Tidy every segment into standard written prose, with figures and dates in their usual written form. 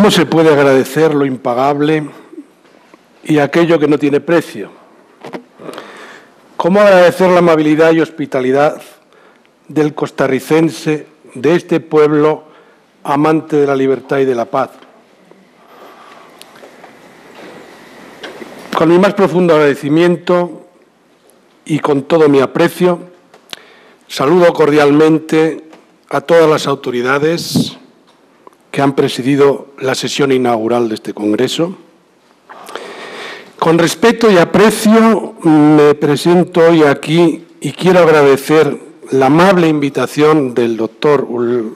¿Cómo se puede agradecer lo impagable y aquello que no tiene precio? ¿Cómo agradecer la amabilidad y hospitalidad del costarricense, de este pueblo amante de la libertad y de la paz? Con mi más profundo agradecimiento y con todo mi aprecio, saludo cordialmente a todas las autoridades que han presidido la sesión inaugural de este Congreso. Con respeto y aprecio me presento hoy aquí y quiero agradecer la amable invitación del doctor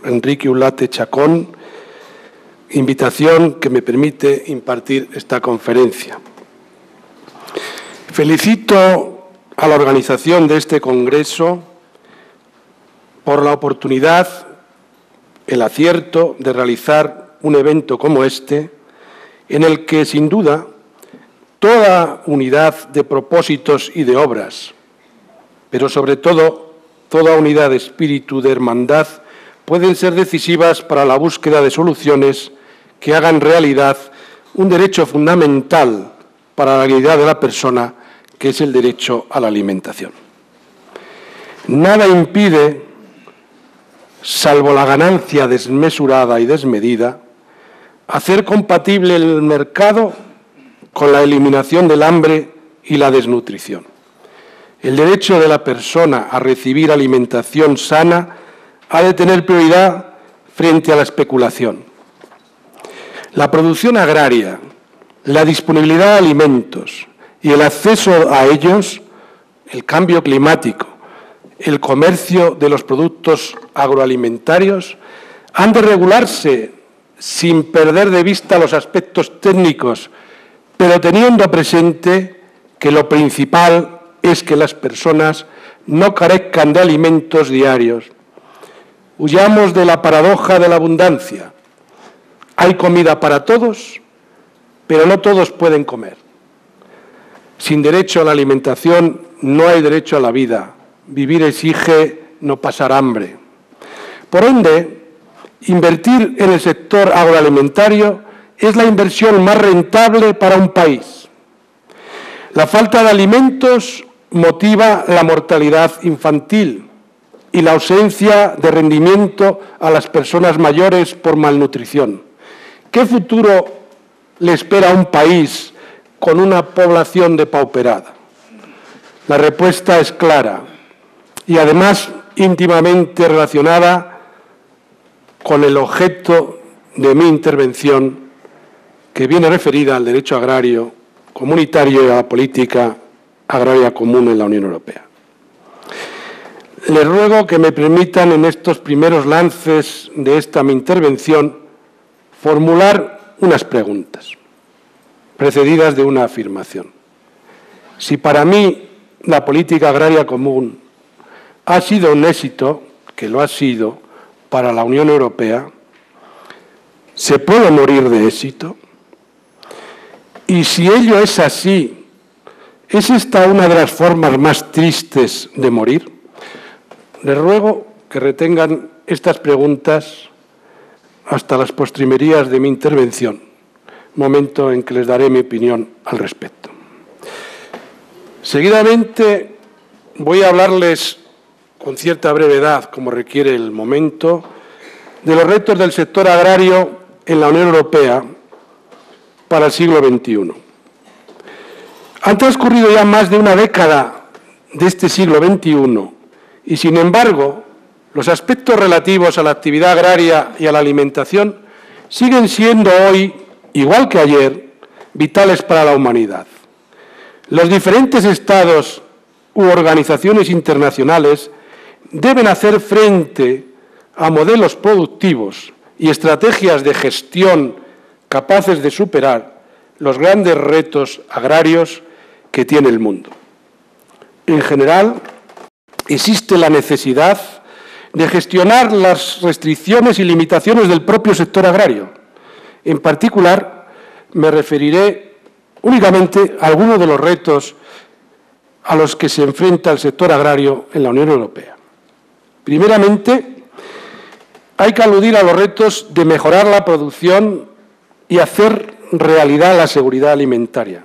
Enrique Ulate Chacón, invitación que me permite impartir esta conferencia. Felicito a la organización de este Congreso por la oportunidad, el acierto de realizar un evento como este, en el que, sin duda, toda unidad de propósitos y de obras, pero sobre todo, toda unidad de espíritu de hermandad, pueden ser decisivas para la búsqueda de soluciones que hagan realidad un derecho fundamental para la dignidad de la persona, que es el derecho a la alimentación. Nada impide, salvo la ganancia desmesurada y desmedida, hacer compatible el mercado con la eliminación del hambre y la desnutrición. El derecho de la persona a recibir alimentación sana ha de tener prioridad frente a la especulación. La producción agraria, la disponibilidad de alimentos y el acceso a ellos, el cambio climático, el comercio de los productos agroalimentarios, han de regularse sin perder de vista los aspectos técnicos, pero teniendo presente que lo principal es que las personas no carezcan de alimentos diarios. Huyamos de la paradoja de la abundancia. Hay comida para todos, pero no todos pueden comer. Sin derecho a la alimentación no hay derecho a la vida. Vivir exige no pasar hambre. Por ende, invertir en el sector agroalimentario es la inversión más rentable para un país. La falta de alimentos motiva la mortalidad infantil y la ausencia de rendimiento a las personas mayores por malnutrición. ¿Qué futuro le espera a un país con una población depauperada? La respuesta es clara y además íntimamente relacionada con el objeto de mi intervención, que viene referida al derecho agrario comunitario y a la política agraria común en la Unión Europea. Les ruego que me permitan en estos primeros lances de esta mi intervención formular unas preguntas, precedidas de una afirmación. Si para mí la política agraria común ha sido un éxito, que lo ha sido para la Unión Europea, ¿se puede morir de éxito? Y si ello es así, ¿es esta una de las formas más tristes de morir? Les ruego que retengan estas preguntas hasta las postrimerías de mi intervención, momento en que les daré mi opinión al respecto. Seguidamente voy a hablarles con cierta brevedad, como requiere el momento, de los retos del sector agrario en la Unión Europea para el siglo XXI. Han transcurrido ya más de una década de este siglo XXI y, sin embargo, los aspectos relativos a la actividad agraria y a la alimentación siguen siendo hoy, igual que ayer, vitales para la humanidad. Los diferentes estados u organizaciones internacionales deben hacer frente a modelos productivos y estrategias de gestión capaces de superar los grandes retos agrarios que tiene el mundo. En general, existe la necesidad de gestionar las restricciones y limitaciones del propio sector agrario. En particular, me referiré únicamente a algunos de los retos a los que se enfrenta el sector agrario en la Unión Europea. Primeramente, hay que aludir a los retos de mejorar la producción y hacer realidad la seguridad alimentaria.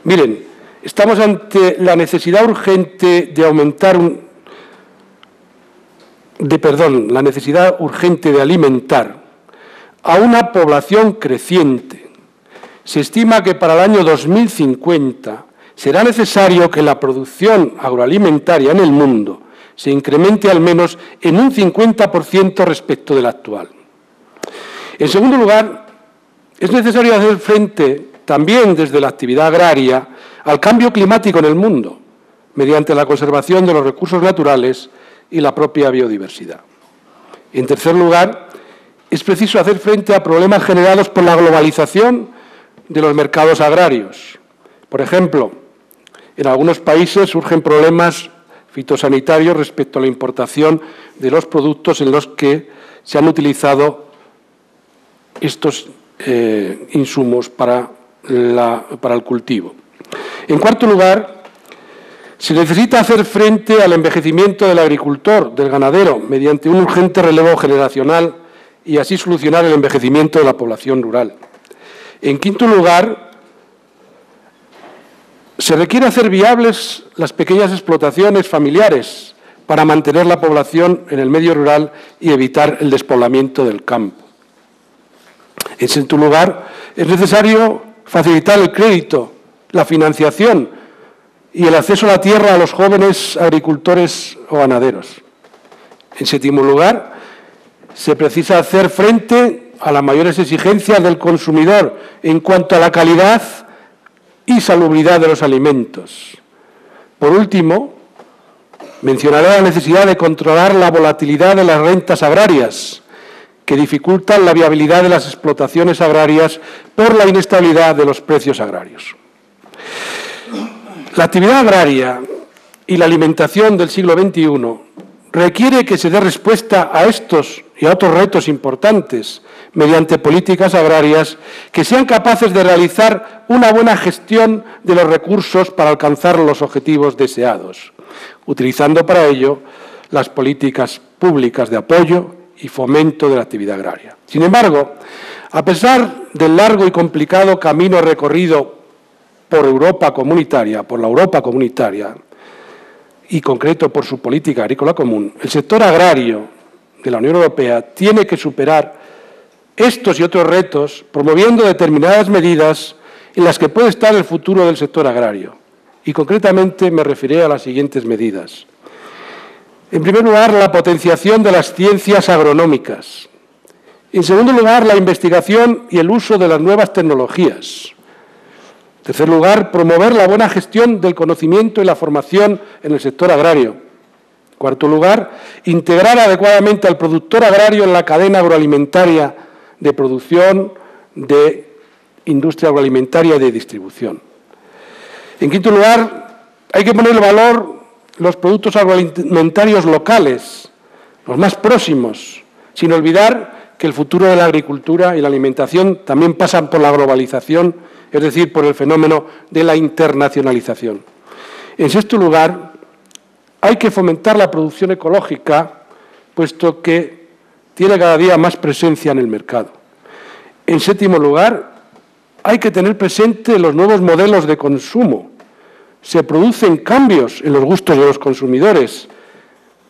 Miren, estamos ante la necesidad urgente la necesidad urgente de alimentar a una población creciente. Se estima que para el año 2050 será necesario que la producción agroalimentaria en el mundo se incremente al menos en un 50% respecto de la actual. En segundo lugar, es necesario hacer frente también desde la actividad agraria al cambio climático en el mundo, mediante la conservación de los recursos naturales y la propia biodiversidad. En tercer lugar, es preciso hacer frente a problemas generados por la globalización de los mercados agrarios. Por ejemplo, en algunos países surgen problemas fitosanitarios respecto a la importación de los productos en los que se han utilizado estos insumos para el cultivo. En cuarto lugar, se necesita hacer frente al envejecimiento del agricultor, del ganadero, mediante un urgente relevo generacional y así solucionar el envejecimiento de la población rural. En quinto lugar, se requiere hacer viables las pequeñas explotaciones familiares para mantener la población en el medio rural y evitar el despoblamiento del campo. En sexto lugar, es necesario facilitar el crédito, la financiación y el acceso a la tierra a los jóvenes agricultores o ganaderos. En séptimo lugar, se precisa hacer frente a las mayores exigencias del consumidor en cuanto a la calidad y salubridad de los alimentos. Por último, mencionaré la necesidad de controlar la volatilidad de las rentas agrarias, que dificultan la viabilidad de las explotaciones agrarias por la inestabilidad de los precios agrarios. La actividad agraria y la alimentación del siglo XXI requiere que se dé respuesta a estos y a otros retos importantes mediante políticas agrarias que sean capaces de realizar una buena gestión de los recursos para alcanzar los objetivos deseados, utilizando para ello las políticas públicas de apoyo y fomento de la actividad agraria. Sin embargo, a pesar del largo y complicado camino recorrido por la Europa comunitaria, y en concreto por su política agrícola común, el sector agrario de la Unión Europea tiene que superar estos y otros retos promoviendo determinadas medidas en las que puede estar el futuro del sector agrario. Y concretamente me referiré a las siguientes medidas. En primer lugar, la potenciación de las ciencias agronómicas. En segundo lugar, la investigación y el uso de las nuevas tecnologías. En tercer lugar, promover la buena gestión del conocimiento y la formación en el sector agrario. En cuarto lugar, integrar adecuadamente al productor agrario en la cadena agroalimentaria de producción, de industria agroalimentaria y de distribución. En quinto lugar, hay que poner en valor los productos agroalimentarios locales, los más próximos, sin olvidar que el futuro de la agricultura y la alimentación también pasan por la globalización, es decir, por el fenómeno de la internacionalización. En sexto lugar, hay que fomentar la producción ecológica, puesto que tiene cada día más presencia en el mercado. En séptimo lugar, hay que tener presente los nuevos modelos de consumo. Se producen cambios en los gustos de los consumidores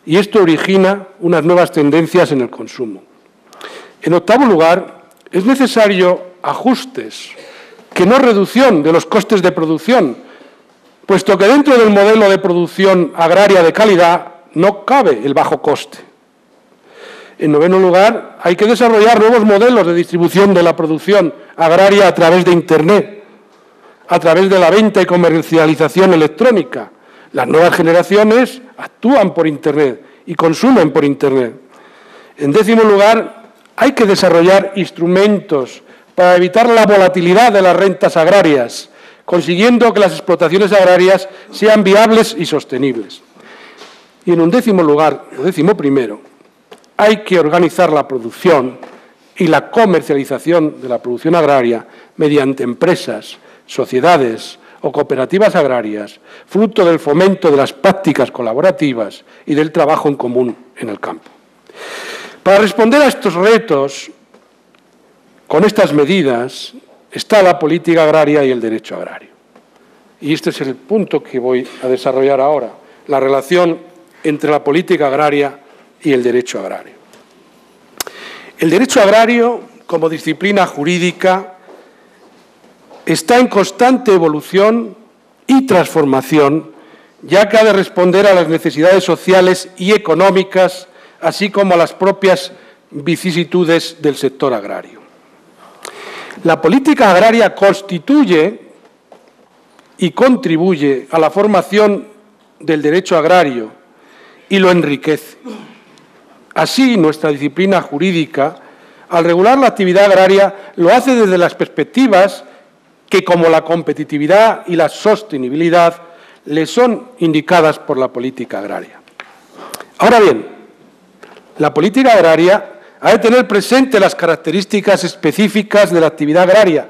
y esto origina unas nuevas tendencias en el consumo. En octavo lugar, es necesario ajustes, que no reducción de los costes de producción, puesto que dentro del modelo de producción agraria de calidad no cabe el bajo coste. En noveno lugar, hay que desarrollar nuevos modelos de distribución de la producción agraria a través de Internet, a través de la venta y comercialización electrónica. Las nuevas generaciones actúan por Internet y consumen por Internet. En décimo lugar, hay que desarrollar instrumentos para evitar la volatilidad de las rentas agrarias, consiguiendo que las explotaciones agrarias sean viables y sostenibles. Y en un décimo lugar, o décimo primero, hay que organizar la producción y la comercialización de la producción agraria mediante empresas, sociedades o cooperativas agrarias, fruto del fomento de las prácticas colaborativas y del trabajo en común en el campo. Para responder a estos retos, con estas medidas está la política agraria y el derecho agrario. Y este es el punto que voy a desarrollar ahora, la relación entre la política agraria y el derecho agrario. El derecho agrario, como disciplina jurídica, está en constante evolución y transformación, ya que ha de responder a las necesidades sociales y económicas, así como a las propias vicisitudes del sector agrario. La política agraria constituye y contribuye a la formación del derecho agrario y lo enriquece. Así, nuestra disciplina jurídica, al regular la actividad agraria, lo hace desde las perspectivas que, como la competitividad y la sostenibilidad, le son indicadas por la política agraria. Ahora bien, la política agraria ha de tener presente las características específicas de la actividad agraria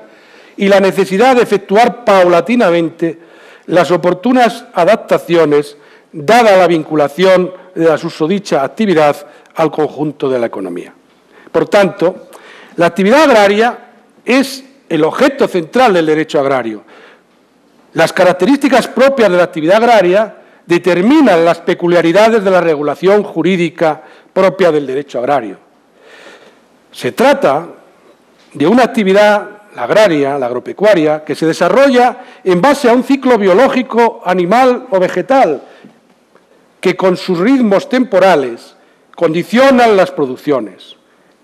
y la necesidad de efectuar paulatinamente las oportunas adaptaciones, dada la vinculación de la susodicha actividad al conjunto de la economía. Por tanto, la actividad agraria es el objeto central del derecho agrario. Las características propias de la actividad agraria determinan las peculiaridades de la regulación jurídica propia del derecho agrario. Se trata de una actividad, la agraria, la agropecuaria, que se desarrolla en base a un ciclo biológico animal o vegetal, que con sus ritmos temporales condicionan las producciones.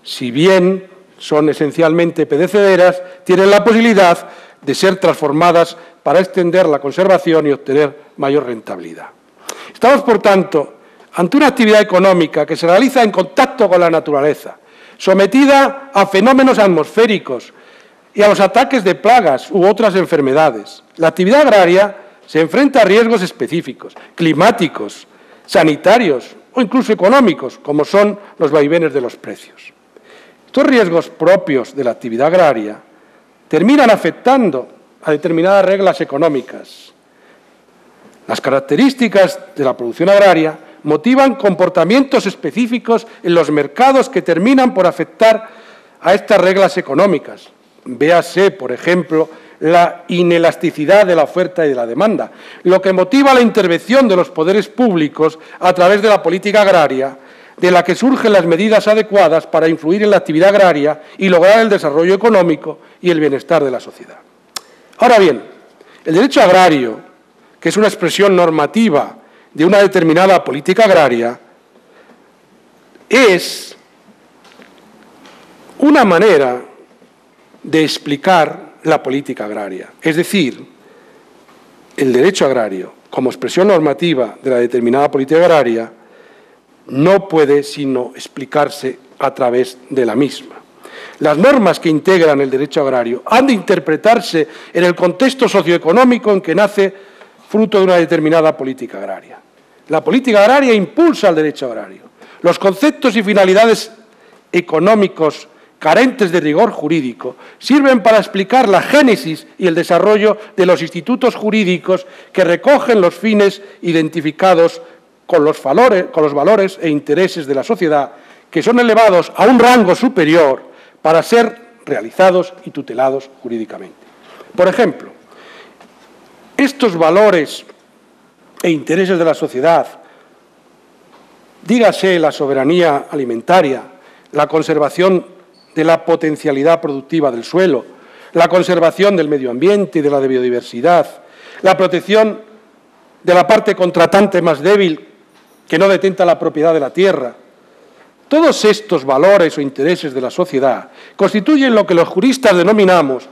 Si bien son esencialmente perecederas, tienen la posibilidad de ser transformadas para extender la conservación y obtener mayor rentabilidad. Estamos, por tanto, ante una actividad económica que se realiza en contacto con la naturaleza, sometida a fenómenos atmosféricos y a los ataques de plagas u otras enfermedades. La actividad agraria se enfrenta a riesgos específicos, climáticos, sanitarios o incluso económicos, como son los vaivenes de los precios. Estos riesgos propios de la actividad agraria terminan afectando a determinadas reglas económicas. Las características de la producción agraria motivan comportamientos específicos en los mercados que terminan por afectar a estas reglas económicas. Véase, por ejemplo, la inelasticidad de la oferta y de la demanda, lo que motiva la intervención de los poderes públicos a través de la política agraria, de la que surgen las medidas adecuadas para influir en la actividad agraria y lograr el desarrollo económico y el bienestar de la sociedad. Ahora bien, el derecho agrario, que es una expresión normativa de una determinada política agraria, es una manera de explicar la política agraria. Es decir, el derecho agrario, como expresión normativa de la determinada política agraria, no puede sino explicarse a través de la misma. Las normas que integran el derecho agrario han de interpretarse en el contexto socioeconómico en que nace fruto de una determinada política agraria. La política agraria impulsa el derecho agrario. Los conceptos y finalidades económicos carentes de rigor jurídico sirven para explicar la génesis y el desarrollo de los institutos jurídicos que recogen los fines identificados con los valores e intereses de la sociedad, que son elevados a un rango superior para ser realizados y tutelados jurídicamente. Por ejemplo, estos valores e intereses de la sociedad, dígase la soberanía alimentaria, la conservación de la potencialidad productiva del suelo, la conservación del medio ambiente y de la biodiversidad, la protección de la parte contratante más débil que no detenta la propiedad de la tierra. Todos estos valores o intereses de la sociedad constituyen lo que los juristas denominamos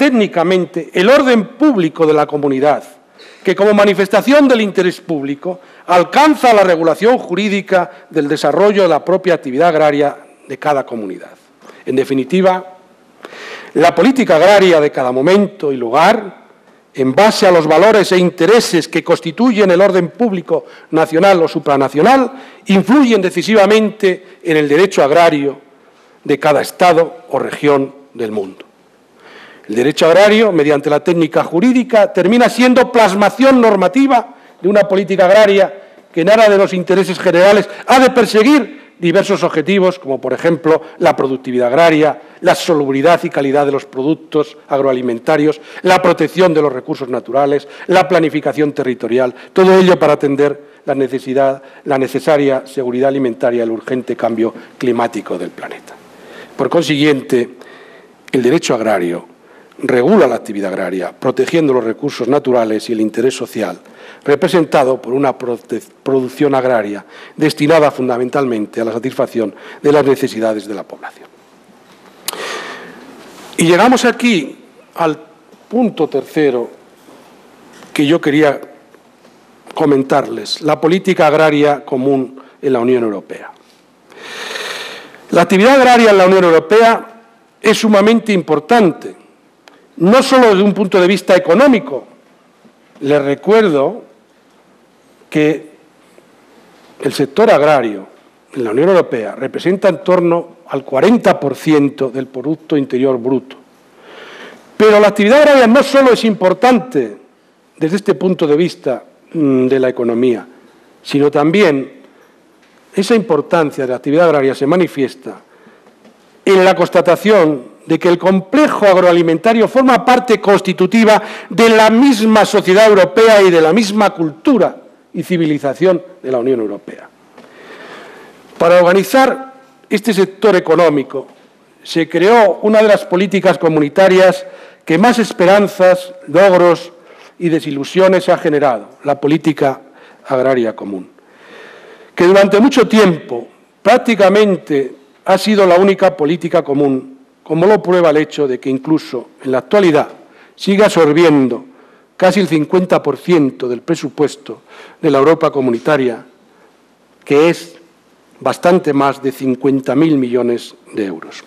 técnicamente el orden público de la comunidad, que como manifestación del interés público alcanza la regulación jurídica del desarrollo de la propia actividad agraria de cada comunidad. En definitiva, la política agraria de cada momento y lugar, en base a los valores e intereses que constituyen el orden público nacional o supranacional, influyen decisivamente en el derecho agrario de cada Estado o región del mundo. El derecho agrario, mediante la técnica jurídica, termina siendo plasmación normativa de una política agraria que en aras de los intereses generales ha de perseguir diversos objetivos, como por ejemplo la productividad agraria, la salubridad y calidad de los productos agroalimentarios, la protección de los recursos naturales, la planificación territorial, todo ello para atender la necesaria seguridad alimentaria y el urgente cambio climático del planeta. Por consiguiente, el derecho agrario regula la actividad agraria, protegiendo los recursos naturales y el interés social, representado por una producción agraria destinada fundamentalmente a la satisfacción de las necesidades de la población. Y llegamos aquí al punto tercero que yo quería comentarles, la política agraria común en la Unión Europea. La actividad agraria en la Unión Europea es sumamente importante, no solo desde un punto de vista económico. Les recuerdo que el sector agrario en la Unión Europea representa en torno al 40% del Producto Interior Bruto. Pero la actividad agraria no solo es importante desde este punto de vista de la economía, sino también esa importancia de la actividad agraria se manifiesta en la constatación de que el complejo agroalimentario forma parte constitutiva de la misma sociedad europea y de la misma cultura y civilización de la Unión Europea. Para organizar este sector económico se creó una de las políticas comunitarias que más esperanzas, logros y desilusiones ha generado, la política agraria común, que durante mucho tiempo prácticamente ha sido la única política común, como lo prueba el hecho de que incluso en la actualidad sigue absorbiendo casi el 50% del presupuesto de la Europa comunitaria, que es bastante más de 50.000 millones de euros.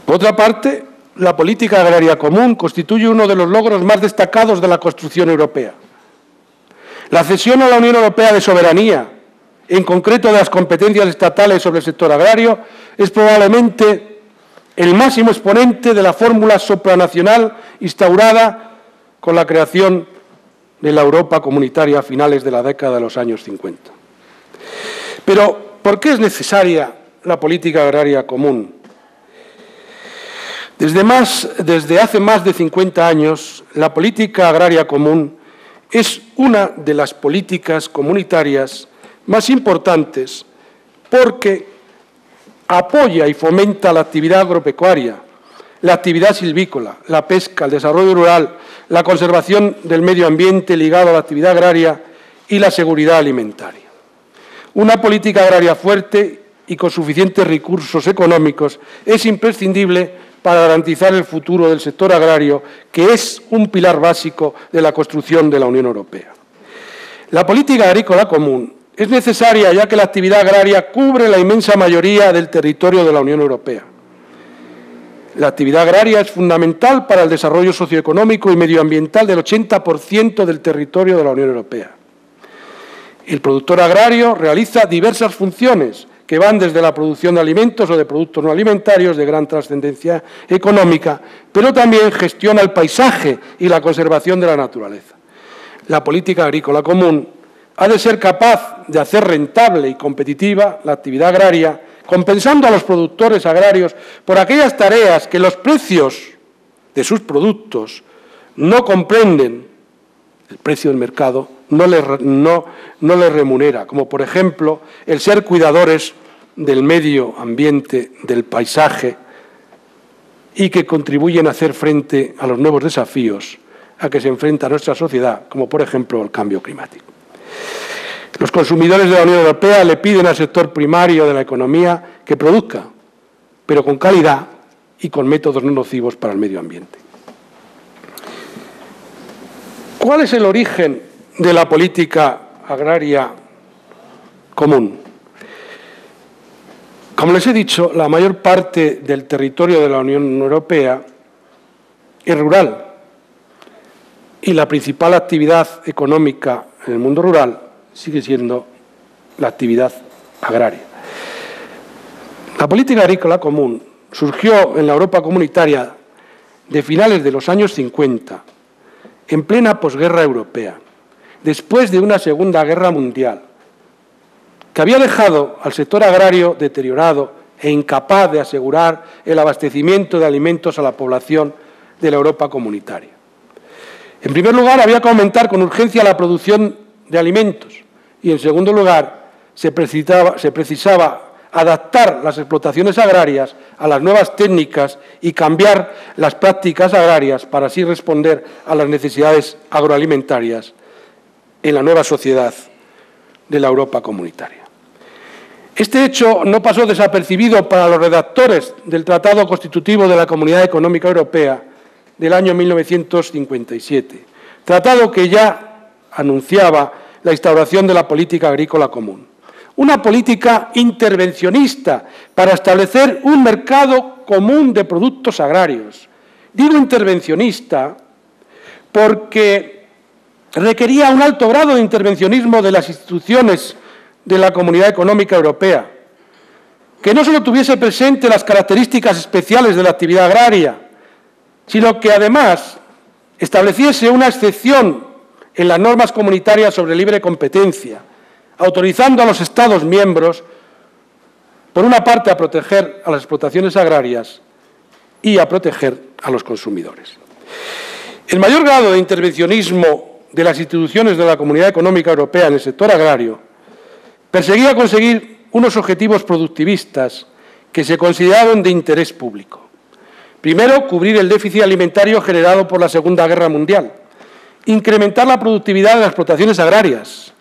Por otra parte, la política agraria común constituye uno de los logros más destacados de la construcción europea. La cesión a la Unión Europea de soberanía, en concreto de las competencias estatales sobre el sector agrario, es probablemente el máximo exponente de la fórmula supranacional instaurada con la creación de la Europa comunitaria a finales de la década de los años 50. Pero, ¿por qué es necesaria la política agraria común? Desde hace más de 50 años, la política agraria común es una de las políticas comunitarias más importantes porque apoya y fomenta la actividad agropecuaria, la actividad silvícola, la pesca, el desarrollo rural, la conservación del medio ambiente ligado a la actividad agraria y la seguridad alimentaria. Una política agraria fuerte y con suficientes recursos económicos es imprescindible para garantizar el futuro del sector agrario, que es un pilar básico de la construcción de la Unión Europea. La política agrícola común es necesaria ya que la actividad agraria cubre la inmensa mayoría del territorio de la Unión Europea. La actividad agraria es fundamental para el desarrollo socioeconómico y medioambiental del 80% del territorio de la Unión Europea. El productor agrario realiza diversas funciones que van desde la producción de alimentos o de productos no alimentarios de gran trascendencia económica, pero también gestiona el paisaje y la conservación de la naturaleza. La política agrícola común ha de ser capaz de hacer rentable y competitiva la actividad agraria, compensando a los productores agrarios por aquellas tareas que los precios de sus productos no comprenden, el precio del mercado no les remunera, como por ejemplo el ser cuidadores del medio ambiente, del paisaje, y que contribuyen a hacer frente a los nuevos desafíos a que se enfrenta nuestra sociedad, como por ejemplo el cambio climático. Los consumidores de la Unión Europea le piden al sector primario de la economía que produzca, pero con calidad y con métodos no nocivos para el medio ambiente. ¿Cuál es el origen de la política agraria común? Como les he dicho, la mayor parte del territorio de la Unión Europea es rural y la principal actividad económica en el mundo rural sigue siendo la actividad agraria. La política agrícola común surgió en la Europa comunitaria de finales de los años 50, en plena posguerra europea, después de una Segunda Guerra Mundial, que había dejado al sector agrario deteriorado e incapaz de asegurar el abastecimiento de alimentos a la población de la Europa comunitaria. En primer lugar, había que aumentar con urgencia la producción de alimentos y, en segundo lugar, se precisaba adaptar las explotaciones agrarias a las nuevas técnicas y cambiar las prácticas agrarias para así responder a las necesidades agroalimentarias en la nueva sociedad de la Europa comunitaria. Este hecho no pasó desapercibido para los redactores del Tratado Constitutivo de la Comunidad Económica Europea del año 1957, tratado que ya anunciaba la instauración de la política agrícola común. Una política intervencionista para establecer un mercado común de productos agrarios. Digo intervencionista porque requería un alto grado de intervencionismo de las instituciones de la Comunidad Económica Europea, que no solo tuviese presente las características especiales de la actividad agraria, sino que además estableciese una excepción en las normas comunitarias sobre libre competencia, autorizando a los Estados miembros, por una parte, a proteger a las explotaciones agrarias y a proteger a los consumidores. El mayor grado de intervencionismo de las instituciones de la Comunidad Económica Europea en el sector agrario perseguía conseguir unos objetivos productivistas que se consideraron de interés público. Primero, cubrir el déficit alimentario generado por la Segunda Guerra Mundial, incrementar la productividad de las explotaciones agrarias.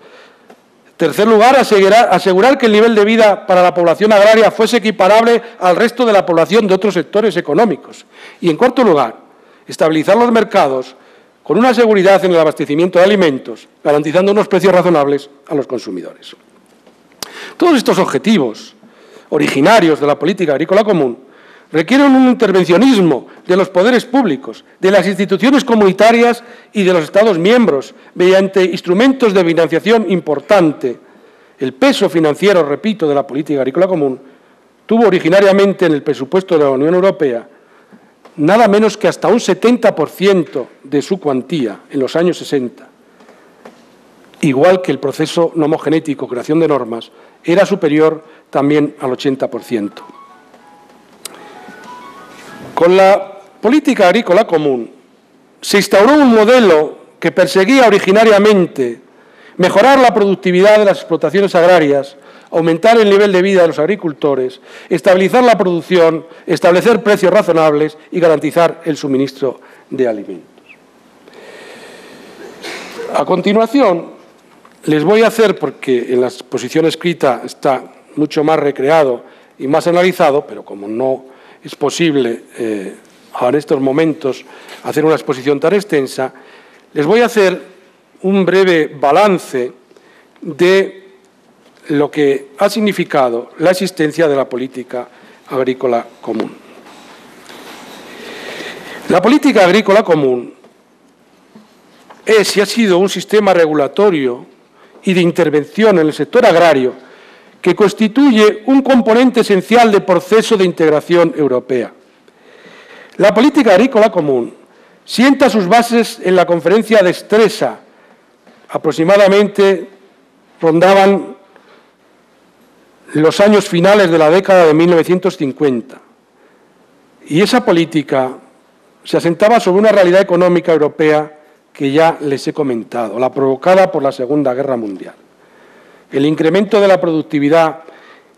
En tercer lugar, asegurar que el nivel de vida para la población agraria fuese equiparable al resto de la población de otros sectores económicos. Y, en cuarto lugar, estabilizar los mercados con una seguridad en el abastecimiento de alimentos, garantizando unos precios razonables a los consumidores. Todos estos objetivos originarios de la política agrícola común requieren un intervencionismo de los poderes públicos, de las instituciones comunitarias y de los Estados miembros, mediante instrumentos de financiación importante. El peso financiero, repito, de la política agrícola común tuvo originariamente en el presupuesto de la Unión Europea nada menos que hasta un 70% de su cuantía en los años 60. Igual que el proceso nomogenético, creación de normas, era superior también al 80%. Con la política agrícola común se instauró un modelo que perseguía originariamente mejorar la productividad de las explotaciones agrarias, aumentar el nivel de vida de los agricultores, estabilizar la producción, establecer precios razonables y garantizar el suministro de alimentos. A continuación, les voy a hacer, porque en la exposición escrita está mucho más recreado y más analizado, pero como no es posible en estos momentos hacer una exposición tan extensa, les voy a hacer un breve balance de lo que ha significado la existencia de la política agrícola común. La política agrícola común es y ha sido un sistema regulatorio y de intervención en el sector agrario que constituye un componente esencial del proceso de integración europea. La política agrícola común sienta sus bases en la conferencia de Stresa, aproximadamente rondaban los años finales de la década de 1950, y esa política se asentaba sobre una realidad económica europea que ya les he comentado, la provocada por la Segunda Guerra Mundial. El incremento de la productividad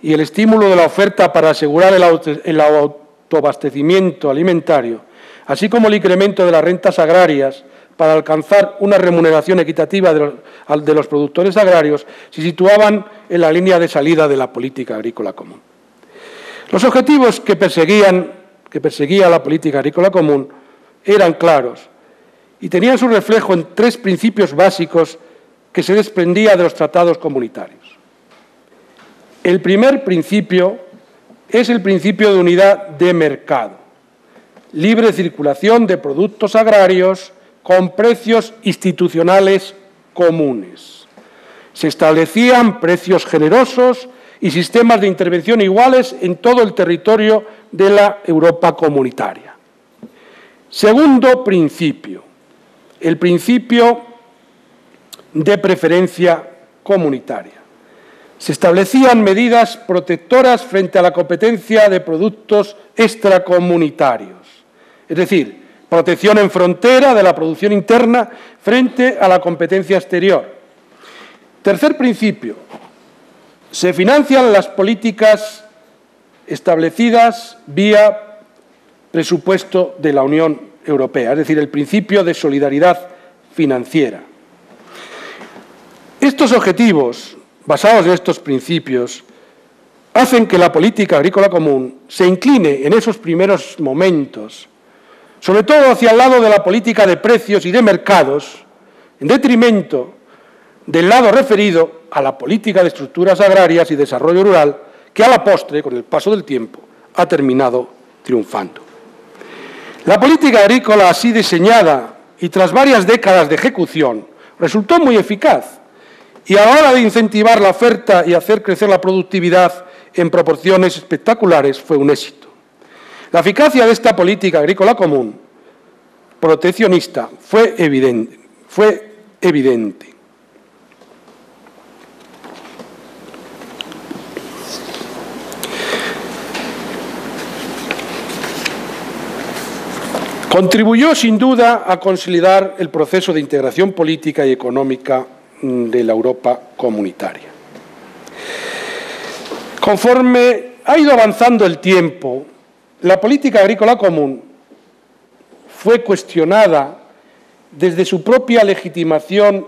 y el estímulo de la oferta para asegurar el autoabastecimiento alimentario, así como el incremento de las rentas agrarias para alcanzar una remuneración equitativa de los productores agrarios, se situaban en la línea de salida de la política agrícola común. Los objetivos que perseguía la política agrícola común eran claros y tenían su reflejo en tres principios básicos que se desprendía de los tratados comunitarios. El primer principio es el principio de unidad de mercado, libre circulación de productos agrarios con precios institucionales comunes. Se establecían precios generosos y sistemas de intervención iguales en todo el territorio de la Europa comunitaria. Segundo principio, el principio de preferencia comunitaria. Se establecían medidas protectoras frente a la competencia de productos extracomunitarios, es decir, protección en frontera de la producción interna frente a la competencia exterior. Tercer principio, se financian las políticas establecidas vía presupuesto de la Unión Europea, es decir, el principio de solidaridad financiera. Estos objetivos, basados en estos principios, hacen que la política agrícola común se incline en esos primeros momentos, sobre todo hacia el lado de la política de precios y de mercados, en detrimento del lado referido a la política de estructuras agrarias y desarrollo rural, que a la postre, con el paso del tiempo, ha terminado triunfando. La política agrícola así diseñada y tras varias décadas de ejecución resultó muy eficaz y a la hora de incentivar la oferta y hacer crecer la productividad en proporciones espectaculares fue un éxito. La eficacia de esta política agrícola común proteccionista fue evidente. Contribuyó sin duda a consolidar el proceso de integración política y económica de la Europa comunitaria. Conforme ha ido avanzando el tiempo, la política agrícola común fue cuestionada desde su propia legitimación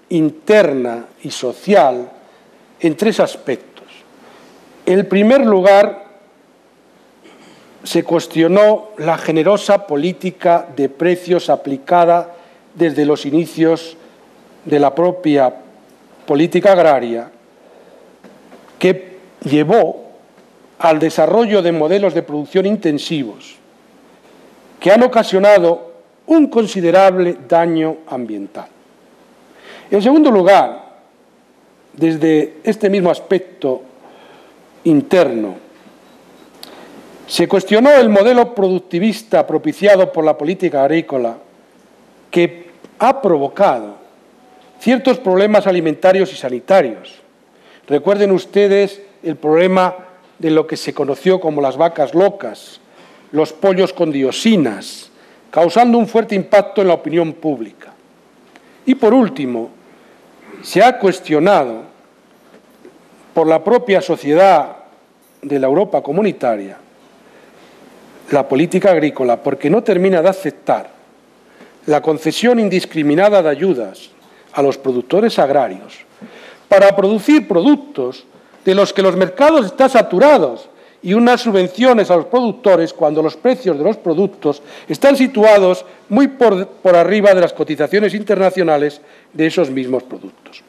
interna y social en tres aspectos. En primer lugar, se cuestionó la generosa política de precios aplicada desde los inicios de la propia política agraria, que llevó al desarrollo de modelos de producción intensivos que han ocasionado un considerable daño ambiental. En segundo lugar, desde este mismo aspecto interno, se cuestionó el modelo productivista propiciado por la política agrícola que ha provocado ciertos problemas alimentarios y sanitarios. Recuerden ustedes el problema de lo que se conoció como las vacas locas, los pollos con dioxinas, causando un fuerte impacto en la opinión pública. Y por último, se ha cuestionado por la propia sociedad de la Europa comunitaria la política agrícola porque no termina de aceptar la concesión indiscriminada de ayudas a los productores agrarios para producir productos de los que los mercados están saturados y unas subvenciones a los productores cuando los precios de los productos están situados muy por arriba de las cotizaciones internacionales de esos mismos productos.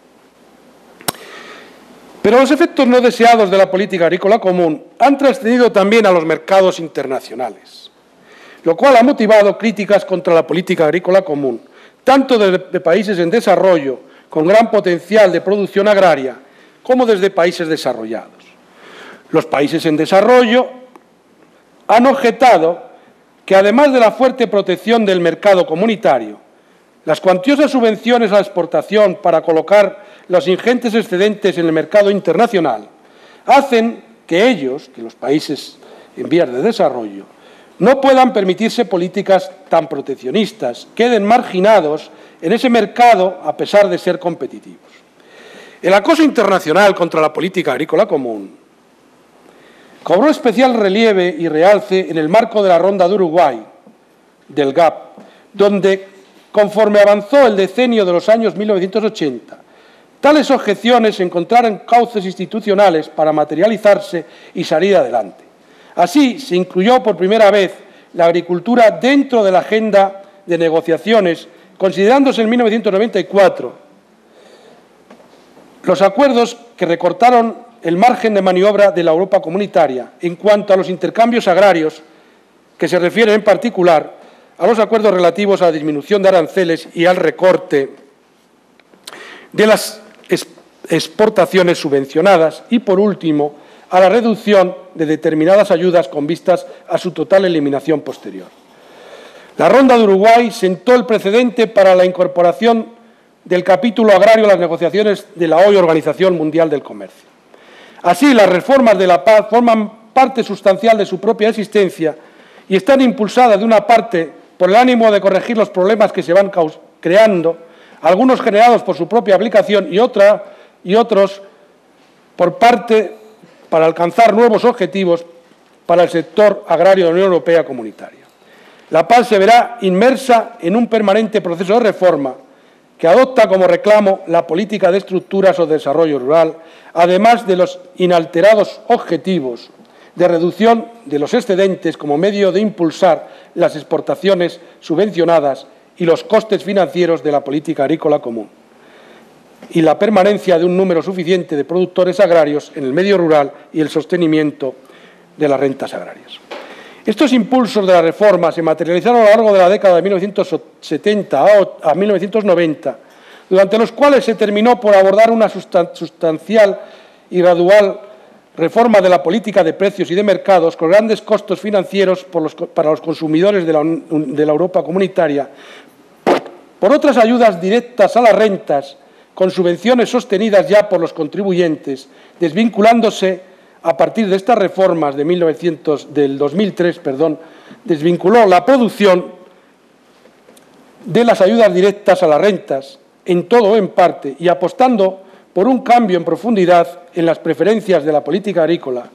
Pero los efectos no deseados de la política agrícola común han trascendido también a los mercados internacionales, lo cual ha motivado críticas contra la política agrícola común, tanto de países en desarrollo, con gran potencial de producción agraria, como desde países desarrollados. Los países en desarrollo han objetado que, además de la fuerte protección del mercado comunitario, las cuantiosas subvenciones a la exportación para colocar los ingentes excedentes en el mercado internacional hacen que ellos, que los países en vías de desarrollo, no puedan permitirse políticas tan proteccionistas, queden marginados en ese mercado a pesar de ser competitivos. El acoso internacional contra la política agrícola común cobró especial relieve y realce en el marco de la Ronda de Uruguay, del GAP, donde, conforme avanzó el decenio de los años 1980, tales objeciones encontraron cauces institucionales para materializarse y salir adelante. Así, se incluyó por primera vez la agricultura dentro de la agenda de negociaciones, considerándose en 1994 los acuerdos que recortaron el margen de maniobra de la Europa comunitaria en cuanto a los intercambios agrarios, que se refieren en particular a los acuerdos relativos a la disminución de aranceles y al recorte de las exportaciones subvencionadas y, por último, a la reducción de determinadas ayudas con vistas a su total eliminación posterior. La Ronda de Uruguay sentó el precedente para la incorporación del capítulo agrario a las negociaciones de la hoy Organización Mundial del Comercio. Así, las reformas de la PAC forman parte sustancial de su propia existencia y están impulsadas de una parte por el ánimo de corregir los problemas que se van creando, algunos generados por su propia aplicación y otros por parte para alcanzar nuevos objetivos para el sector agrario de la Unión Europea comunitaria. La PAC se verá inmersa en un permanente proceso de reforma que adopta como reclamo la política de estructuras o de desarrollo rural, además de los inalterados objetivos de reducción de los excedentes como medio de impulsar las exportaciones subvencionadas y los costes financieros de la política agrícola común, y la permanencia de un número suficiente de productores agrarios en el medio rural y el sostenimiento de las rentas agrarias. Estos impulsos de la reforma se materializaron a lo largo de la década de 1970 a 1990, durante los cuales se terminó por abordar una sustancial y gradual reforma de la política de precios y de mercados con grandes costos financieros para los consumidores de la Europa comunitaria, por otras ayudas directas a las rentas con subvenciones sostenidas ya por los contribuyentes, desvinculándose a partir de estas reformas del 2003, desvinculó la producción de las ayudas directas a las rentas, en todo o en parte, y apostando por un cambio en profundidad en las preferencias de la política agrícola,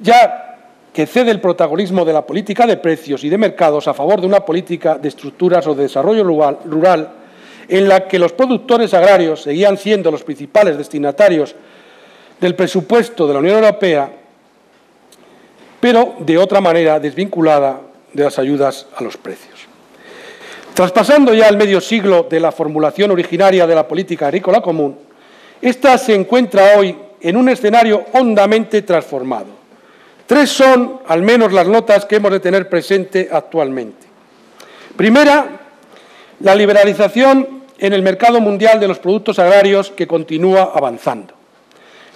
ya que cede el protagonismo de la política de precios y de mercados a favor de una política de estructuras o de desarrollo rural, en la que los productores agrarios seguían siendo los principales destinatarios del presupuesto de la Unión Europea, pero de otra manera desvinculada de las ayudas a los precios. Traspasando ya el medio siglo de la formulación originaria de la política agrícola común, esta se encuentra hoy en un escenario hondamente transformado. Tres son, al menos, las notas que hemos de tener presente actualmente. Primera, la liberalización en el mercado mundial de los productos agrarios que continúa avanzando.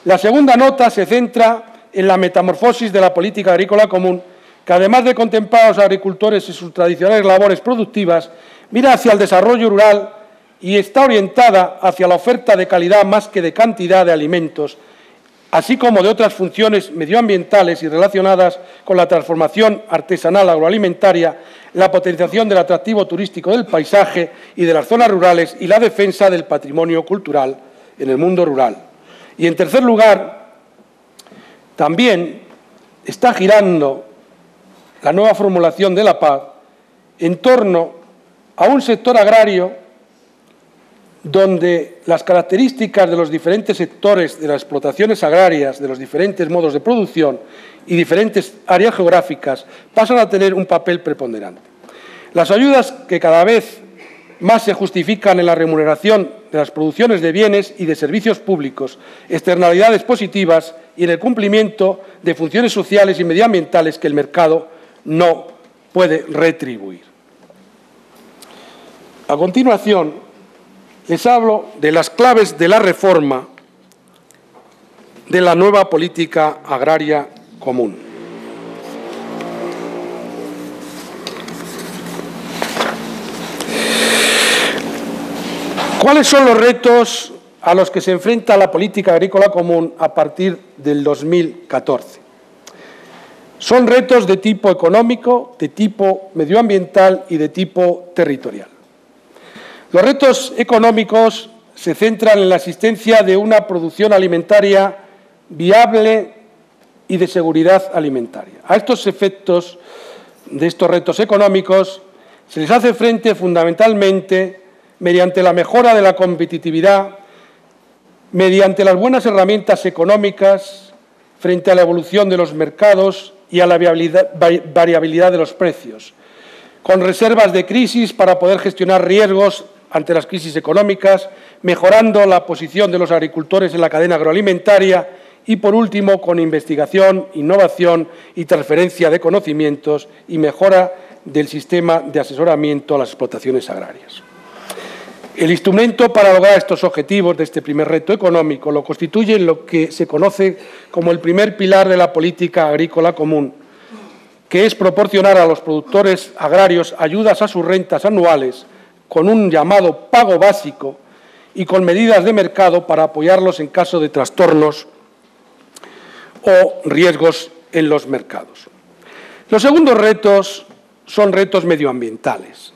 La segunda nota se centra en la metamorfosis de la política agrícola común, que además de contemplar a los agricultores y sus tradicionales labores productivas, mira hacia el desarrollo rural y está orientada hacia la oferta de calidad más que de cantidad de alimentos, así como de otras funciones medioambientales y relacionadas con la transformación artesanal agroalimentaria, la potenciación del atractivo turístico del paisaje y de las zonas rurales y la defensa del patrimonio cultural en el mundo rural. Y, en tercer lugar, también está girando la nueva formulación de la PAC en torno a un sector agrario donde las características de los diferentes sectores de las explotaciones agrarias, de los diferentes modos de producción y diferentes áreas geográficas pasan a tener un papel preponderante. Las ayudas que cada vez más se justifican en la remuneración de las producciones de bienes y de servicios públicos, externalidades positivas y en el cumplimiento de funciones sociales y medioambientales que el mercado no puede retribuir. A continuación, les hablo de las claves de la reforma de la nueva política agraria común. ¿Cuáles son los retos a los que se enfrenta la política agrícola común a partir del 2014? Son retos de tipo económico, de tipo medioambiental y de tipo territorial. Los retos económicos se centran en la existencia de una producción alimentaria viable y de seguridad alimentaria. A estos efectos de estos retos económicos se les hace frente fundamentalmente mediante la mejora de la competitividad, mediante las buenas herramientas económicas frente a la evolución de los mercados y a la variabilidad de los precios, con reservas de crisis para poder gestionar riesgos ante las crisis económicas, mejorando la posición de los agricultores en la cadena agroalimentaria y, por último, con investigación, innovación y transferencia de conocimientos y mejora del sistema de asesoramiento a las explotaciones agrarias. El instrumento para lograr estos objetivos de este primer reto económico lo constituye lo que se conoce como el primer pilar de la política agrícola común, que es proporcionar a los productores agrarios ayudas a sus rentas anuales con un llamado pago básico y con medidas de mercado para apoyarlos en caso de trastornos o riesgos en los mercados. Los segundos retos son retos medioambientales.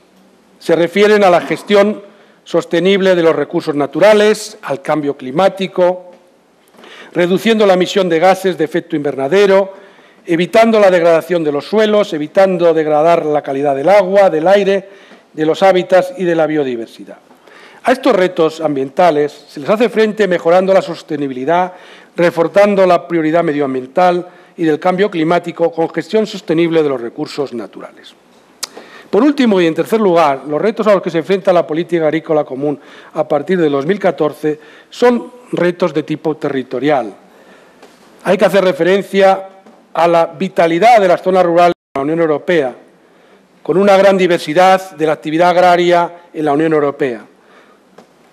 Se refieren a la gestión sostenible de los recursos naturales, al cambio climático, reduciendo la emisión de gases de efecto invernadero, evitando la degradación de los suelos, evitando degradar la calidad del agua, del aire, de los hábitats y de la biodiversidad. A estos retos ambientales se les hace frente mejorando la sostenibilidad, reforzando la prioridad medioambiental y del cambio climático con gestión sostenible de los recursos naturales. Por último, y en tercer lugar, los retos a los que se enfrenta la política agrícola común a partir de 2014 son retos de tipo territorial. Hay que hacer referencia a la vitalidad de las zonas rurales de la Unión Europea, con una gran diversidad de la actividad agraria en la Unión Europea.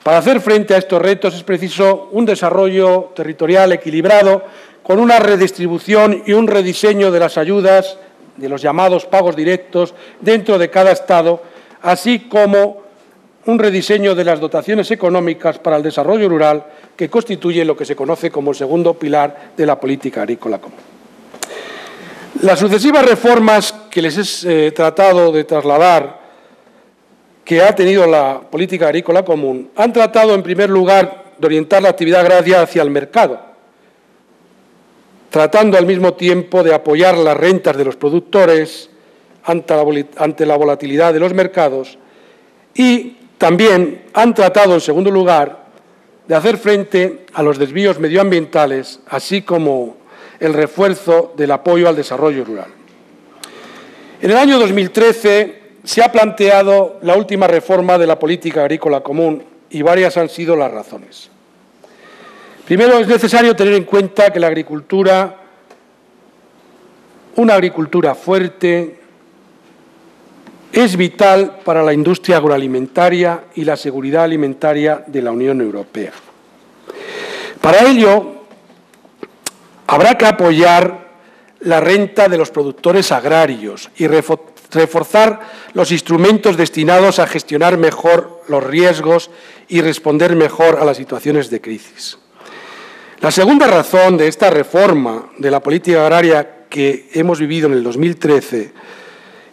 Para hacer frente a estos retos es preciso un desarrollo territorial equilibrado, con una redistribución y un rediseño de las ayudas, de los llamados pagos directos, dentro de cada Estado, así como un rediseño de las dotaciones económicas para el desarrollo rural, que constituye lo que se conoce como el segundo pilar de la política agrícola común. Las sucesivas reformas que les he tratado de trasladar, que ha tenido la política agrícola común, han tratado, en primer lugar, de orientar la actividad agraria hacia el mercado, tratando al mismo tiempo de apoyar las rentas de los productores ante la volatilidad de los mercados, y también han tratado, en segundo lugar, de hacer frente a los desvíos medioambientales, así como el refuerzo del apoyo al desarrollo rural. En el año 2013 se ha planteado la última reforma de la política agrícola común y varias han sido las razones. Primero, es necesario tener en cuenta que la agricultura, una agricultura fuerte, es vital para la industria agroalimentaria y la seguridad alimentaria de la Unión Europea. Para ello, habrá que apoyar la renta de los productores agrarios y reforzar los instrumentos destinados a gestionar mejor los riesgos y responder mejor a las situaciones de crisis. La segunda razón de esta reforma de la política agraria que hemos vivido en el 2013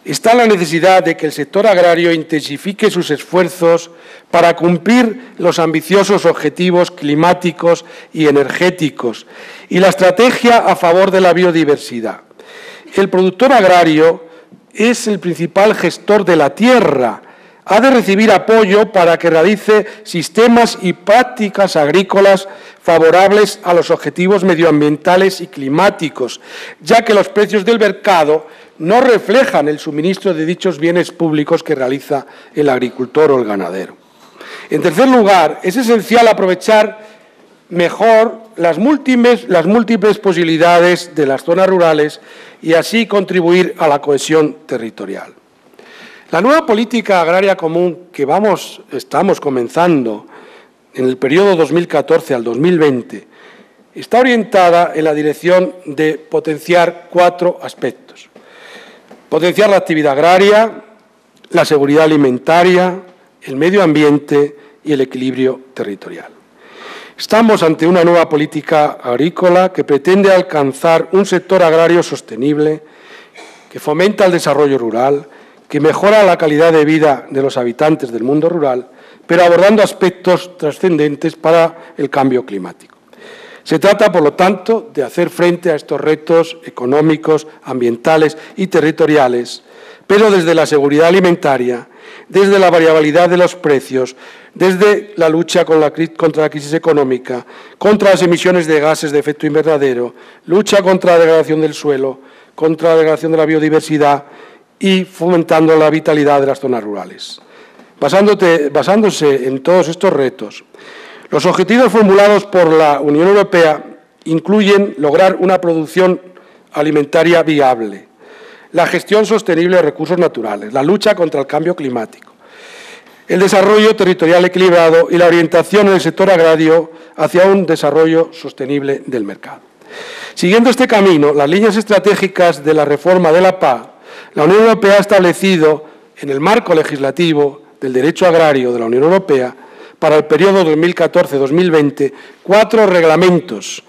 está en la necesidad de que el sector agrario intensifique sus esfuerzos para cumplir los ambiciosos objetivos climáticos y energéticos y la estrategia a favor de la biodiversidad. El productor agrario es el principal gestor de la tierra. Ha de recibir apoyo para que realice sistemas y prácticas agrícolas favorables a los objetivos medioambientales y climáticos, ya que los precios del mercado no reflejan el suministro de dichos bienes públicos que realiza el agricultor o el ganadero. En tercer lugar, es esencial aprovechar mejor las múltiples posibilidades de las zonas rurales y así contribuir a la cohesión territorial. La nueva política agraria común que estamos comenzando en el periodo 2014 al 2020 está orientada en la dirección de potenciar 4 aspectos. Potenciar la actividad agraria, la seguridad alimentaria, el medio ambiente y el equilibrio territorial. Estamos ante una nueva política agrícola que pretende alcanzar un sector agrario sostenible, que fomenta el desarrollo rural, que mejora la calidad de vida de los habitantes del mundo rural, pero abordando aspectos trascendentes para el cambio climático. Se trata, por lo tanto, de hacer frente a estos retos económicos, ambientales y territoriales, pero desde la seguridad alimentaria, desde la variabilidad de los precios, desde la lucha contra la crisis económica, contra las emisiones de gases de efecto invernadero, lucha contra la degradación del suelo, contra la degradación de la biodiversidad y fomentando la vitalidad de las zonas rurales. Basándose en todos estos retos, los objetivos formulados por la Unión Europea incluyen lograr una producción alimentaria viable, la gestión sostenible de recursos naturales, la lucha contra el cambio climático, el desarrollo territorial equilibrado y la orientación en el sector agrario hacia un desarrollo sostenible del mercado. Siguiendo este camino, las líneas estratégicas de la reforma de la PAC, la Unión Europea ha establecido en el marco legislativo del derecho agrario de la Unión Europea para el periodo 2014-2020 4 reglamentos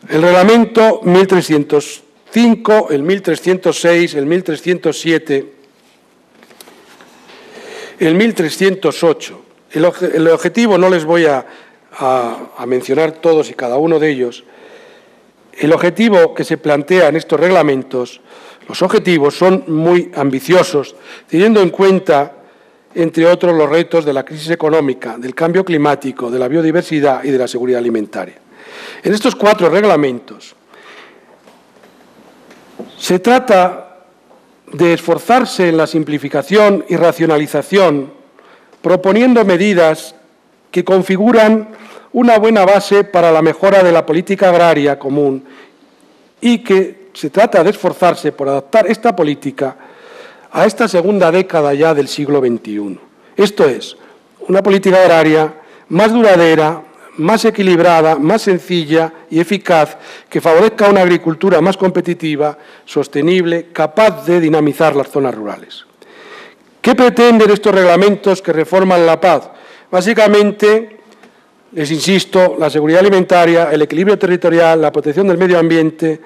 El reglamento 1305, el 1306, el 1307, el 1308. El objetivo, no les voy a mencionar todos y cada uno de ellos. El objetivo que se plantea en estos reglamentos, los objetivos son muy ambiciosos, teniendo en cuenta, entre otros, los retos de la crisis económica, del cambio climático, de la biodiversidad y de la seguridad alimentaria. En estos 4 reglamentos se trata de esforzarse en la simplificación y racionalización, proponiendo medidas que configuran una buena base para la mejora de la política agraria común y que se trata de esforzarse por adaptar esta política a esta segunda década ya del siglo XXI. Esto es, una política agraria más duradera, más equilibrada, más sencilla y eficaz, que favorezca una agricultura más competitiva, sostenible, capaz de dinamizar las zonas rurales. ¿Qué pretenden estos reglamentos que reforman la PAC? Básicamente, les insisto, la seguridad alimentaria, el equilibrio territorial, la protección del medio ambiente,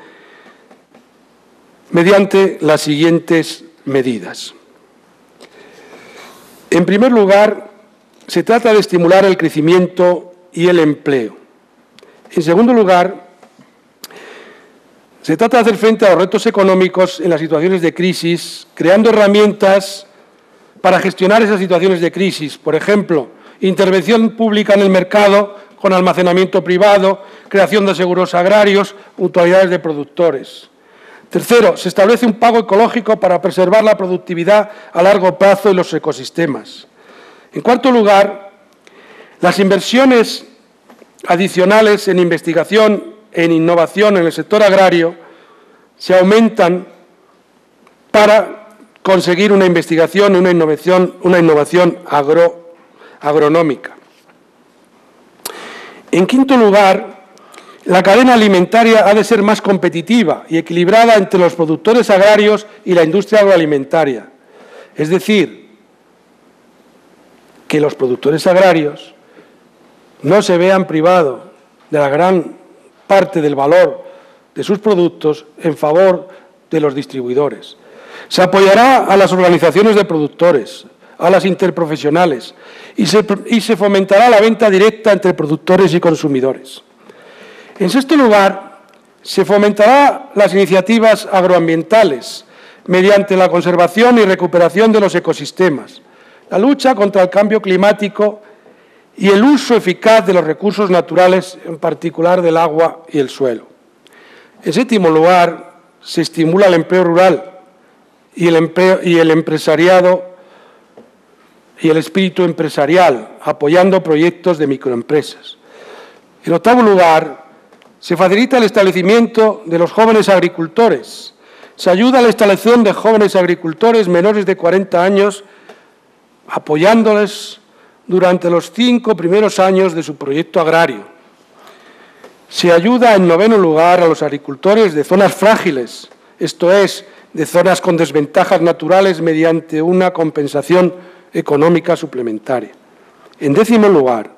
mediante las siguientes medidas. En primer lugar, se trata de estimular el crecimiento y el empleo. En segundo lugar, se trata de hacer frente a los retos económicos en las situaciones de crisis, creando herramientas para gestionar esas situaciones de crisis. Por ejemplo, intervención pública en el mercado con almacenamiento privado, creación de seguros agrarios, mutualidades de productores. Tercero, se establece un pago ecológico para preservar la productividad a largo plazo y los ecosistemas. En cuarto lugar, las inversiones adicionales en investigación e en innovación en el sector agrario se aumentan para conseguir una investigación y una innovación agronómica. En quinto lugar, la cadena alimentaria ha de ser más competitiva y equilibrada entre los productores agrarios y la industria agroalimentaria. Es decir, que los productores agrarios no se vean privados de la gran parte del valor de sus productos en favor de los distribuidores. Se apoyará a las organizaciones de productores, a las interprofesionales y se fomentará la venta directa entre productores y consumidores. En sexto lugar, se fomentará las iniciativas agroambientales mediante la conservación y recuperación de los ecosistemas, la lucha contra el cambio climático y el uso eficaz de los recursos naturales, en particular del agua y el suelo. En séptimo lugar, se estimula el empleo rural y el empresariado y el espíritu empresarial, apoyando proyectos de microempresas. En octavo lugar, se facilita el establecimiento de los jóvenes agricultores. Se ayuda a la instalación de jóvenes agricultores menores de 40 años, apoyándoles durante los 5 primeros años de su proyecto agrario. Se ayuda, en noveno lugar, a los agricultores de zonas frágiles, esto es, de zonas con desventajas naturales, mediante una compensación económica suplementaria. En décimo lugar,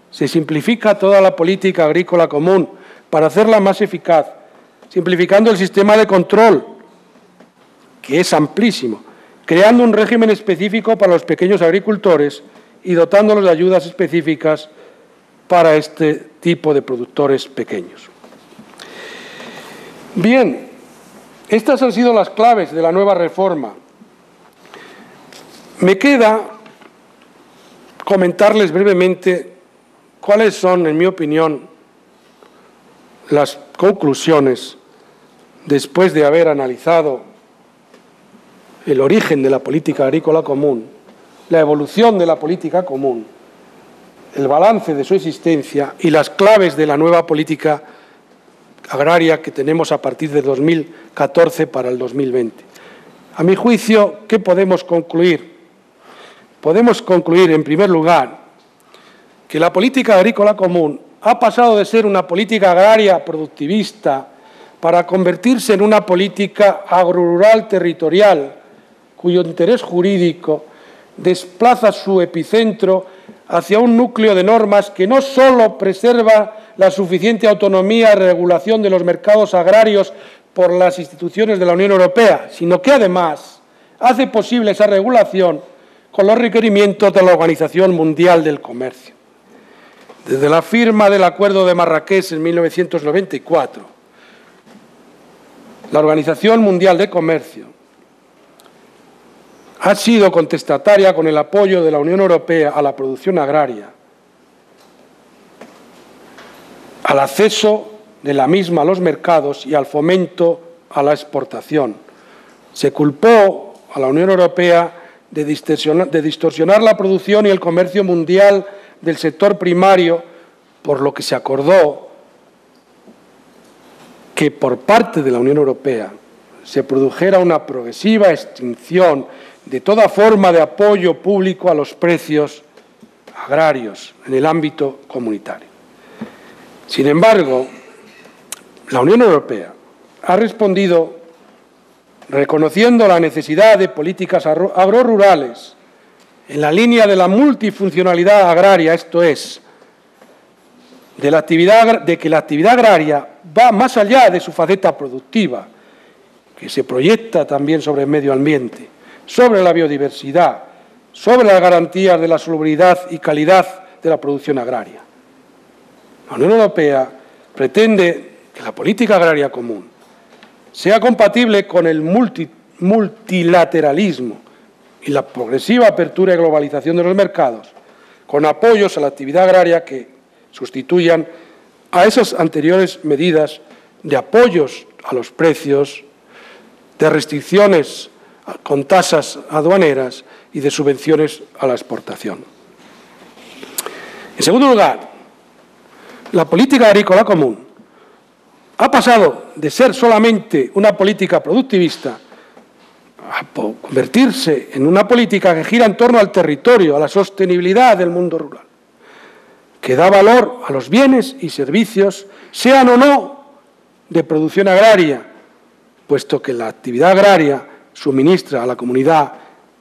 se simplifica toda la política agrícola común para hacerla más eficaz, simplificando el sistema de control, que es amplísimo, creando un régimen específico para los pequeños agricultores y dotándolos de ayudas específicas para este tipo de productores pequeños. Bien, estas han sido las claves de la nueva reforma. Me queda comentarles brevemente cuáles son, en mi opinión, las conclusiones después de haber analizado el origen de la política agrícola común, la evolución de la política común, el balance de su existencia y las claves de la nueva política agraria que tenemos a partir de 2014 para el 2020. A mi juicio, ¿qué podemos concluir? Podemos concluir, en primer lugar, que la política agrícola común ha pasado de ser una política agraria productivista para convertirse en una política agrorural territorial, cuyo interés jurídico desplaza su epicentro hacia un núcleo de normas que no solo preserva la suficiente autonomía y regulación de los mercados agrarios por las instituciones de la Unión Europea, sino que además hace posible esa regulación con los requerimientos de la Organización Mundial del Comercio. Desde la firma del Acuerdo de Marrakech en 1994, la Organización Mundial del Comercio ha sido contestataria con el apoyo de la Unión Europea a la producción agraria, al acceso de la misma a los mercados y al fomento a la exportación. Se culpó a la Unión Europea de distorsionar la producción y el comercio mundial del sector primario, por lo que se acordó que por parte de la Unión Europea se produjera una progresiva extinción de toda forma de apoyo público a los precios agrarios en el ámbito comunitario. Sin embargo, la Unión Europea ha respondido reconociendo la necesidad de políticas agrorurales en la línea de la multifuncionalidad agraria, esto es, de que la actividad agraria va más allá de su faceta productiva, que se proyecta también sobre el medio ambiente, sobre la biodiversidad, sobre las garantías de la salubridad y calidad de la producción agraria. La Unión Europea pretende que la política agraria común sea compatible con el multilateralismo y la progresiva apertura y globalización de los mercados, con apoyos a la actividad agraria que sustituyan a esas anteriores medidas de apoyos a los precios, de restricciones con tasas aduaneras y de subvenciones a la exportación. En segundo lugar, la política agrícola común ha pasado de ser solamente una política productivista a convertirse en una política que gira en torno al territorio, a la sostenibilidad del mundo rural, que da valor a los bienes y servicios, sean o no de producción agraria, puesto que la actividad agraria suministra a la comunidad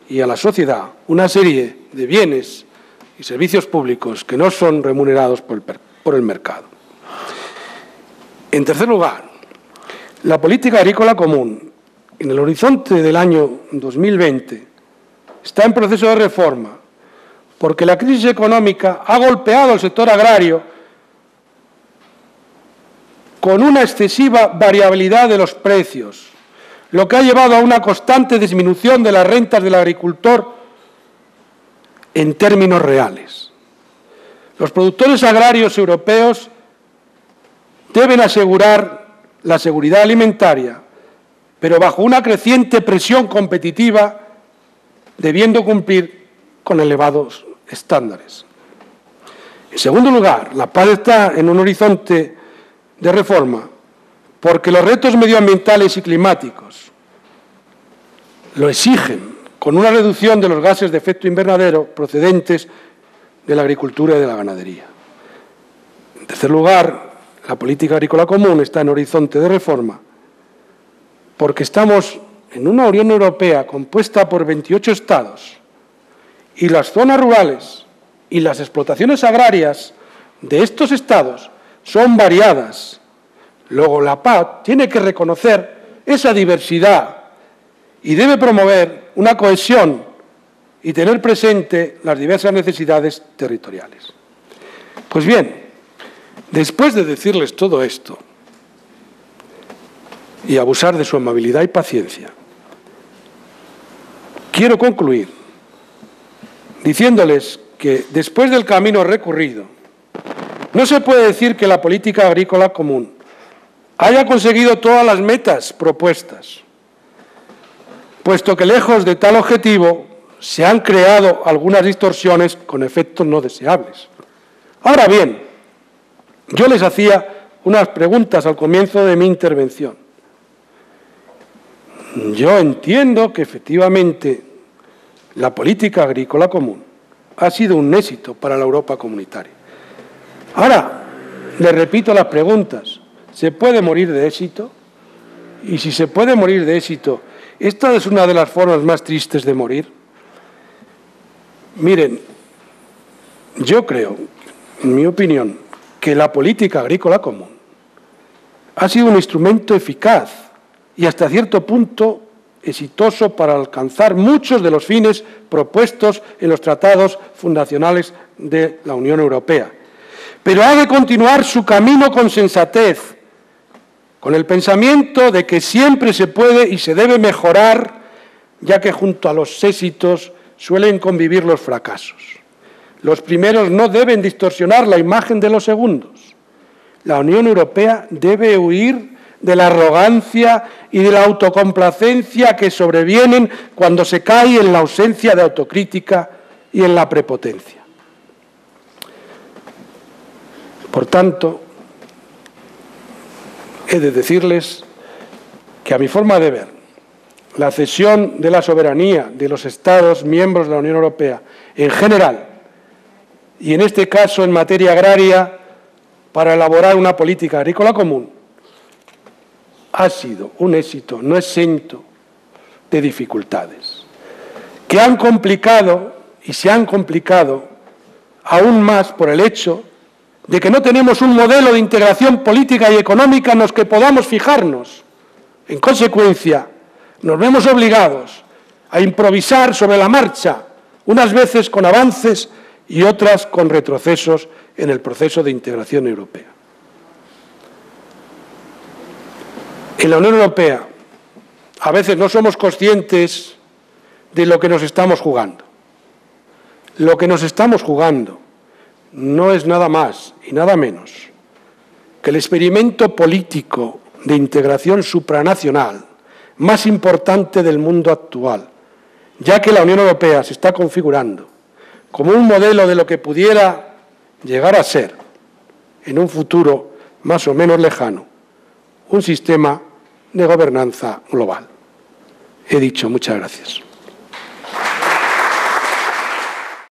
y a la sociedad una serie de bienes y servicios públicos que no son remunerados por el mercado. En tercer lugar, la política agrícola común, en el horizonte del año 2020, está en proceso de reforma, porque la crisis económica ha golpeado al sector agrario con una excesiva variabilidad de los precios, lo que ha llevado a una constante disminución de las rentas del agricultor en términos reales. Los productores agrarios europeos deben asegurar la seguridad alimentaria, pero bajo una creciente presión competitiva, debiendo cumplir con elevados estándares. En segundo lugar, la PAC está en un horizonte de reforma porque los retos medioambientales y climáticos lo exigen, con una reducción de los gases de efecto invernadero procedentes de la agricultura y de la ganadería. En tercer lugar, la política agrícola común está en horizonte de reforma porque estamos en una Unión Europea compuesta por 28 Estados y las zonas rurales y las explotaciones agrarias de estos Estados son variadas. Luego, la PAC tiene que reconocer esa diversidad y debe promover una cohesión y tener presente las diversas necesidades territoriales. Pues bien, después de decirles todo esto y abusar de su amabilidad y paciencia, quiero concluir diciéndoles que después del camino recorrido, no se puede decir que la política agrícola común haya conseguido todas las metas propuestas, puesto que lejos de tal objetivo se han creado algunas distorsiones con efectos no deseables. Ahora bien, yo les hacía unas preguntas al comienzo de mi intervención. Yo entiendo que efectivamente la política agrícola común ha sido un éxito para la Europa comunitaria. Ahora, les repito las preguntas. ¿Se puede morir de éxito? Y si se puede morir de éxito, ¿esta es una de las formas más tristes de morir? Miren, Yo creo, en mi opinión, que la política agrícola común ha sido un instrumento eficaz y hasta cierto punto exitoso para alcanzar muchos de los fines propuestos en los tratados fundacionales de la Unión Europea. Pero ha de continuar su camino con sensatez, con el pensamiento de que siempre se puede y se debe mejorar, ya que junto a los éxitos suelen convivir los fracasos. Los primeros no deben distorsionar la imagen de los segundos. La Unión Europea debe huir de la arrogancia y de la autocomplacencia que sobrevienen cuando se cae en la ausencia de autocrítica y en la prepotencia. Por tanto, he de decirles que, a mi forma de ver, la cesión de la soberanía de los Estados miembros de la Unión Europea en general, y en este caso en materia agraria, para elaborar una política agrícola común, ha sido un éxito no exento de dificultades, que han complicado y se han complicado aún más por el hecho de que no tenemos un modelo de integración política y económica en los que podamos fijarnos. En consecuencia, nos vemos obligados a improvisar sobre la marcha, unas veces con avances y otras con retrocesos en el proceso de integración europea. En la Unión Europea, a veces no somos conscientes de lo que nos estamos jugando. Lo que nos estamos jugando no es nada más y nada menos que el experimento político de integración supranacional más importante del mundo actual, ya que la Unión Europea se está configurando como un modelo de lo que pudiera llegar a ser, en un futuro más o menos lejano, un sistema de gobernanza global. He dicho, muchas gracias.